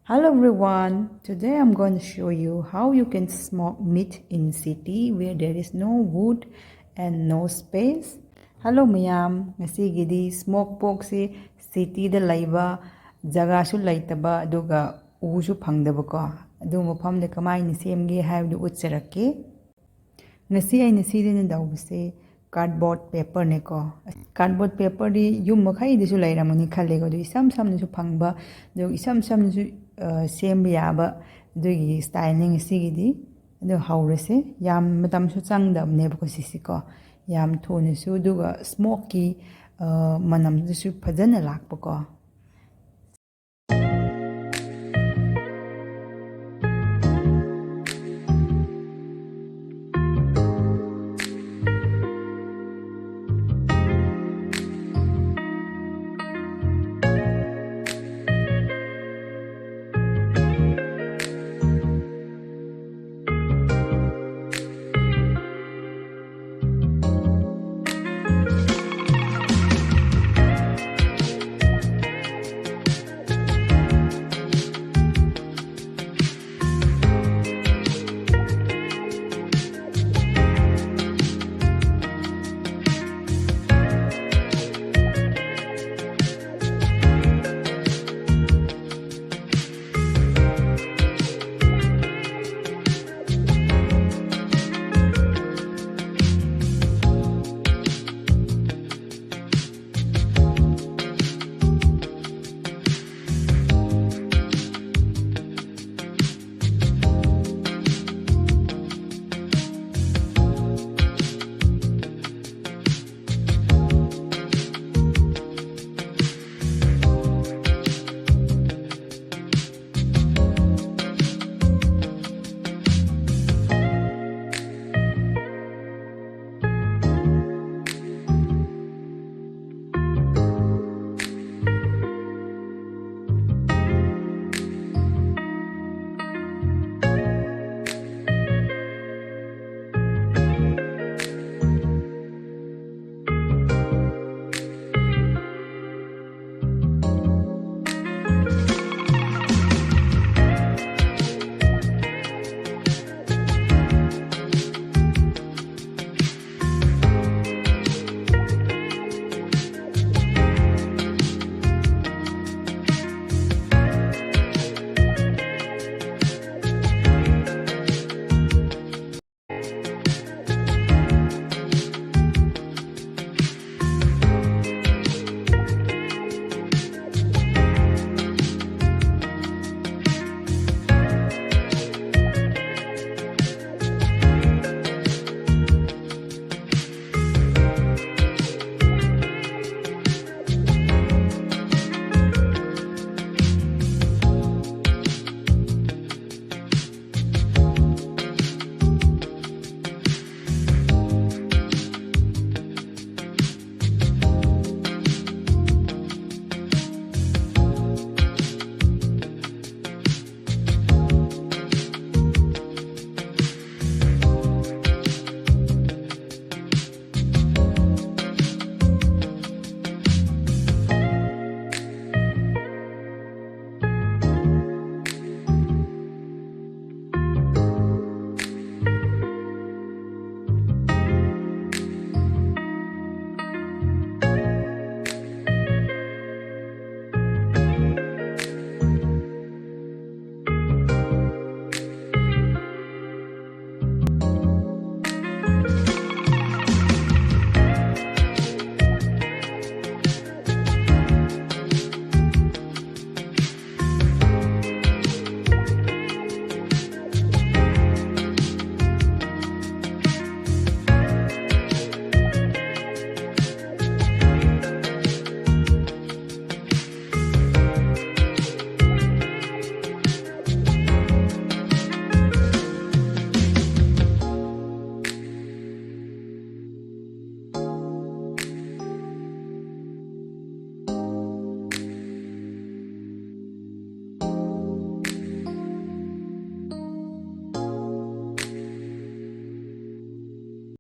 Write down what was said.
Hello everyone, today I'm going to show you how you can smoke meat in city where there is no wood and no space. Hello mayam, ngasigidi smoke pork si city da laiba jaga su laitaba aduga usu phangdaba ko adu mafam da kamai ni semge haibdu utserake. Ngasi ai ni sidin dawbse cardboard paper ne ko cardboard paper di yum makhai di su lairamani khalle go du isam sam ni su phangba do isam sam ni su semba yaba dugi styling sigidi adu haurese yam matam su changdam ne ko sisi ko yam thone su duga smoky manam su phajana lakpa ko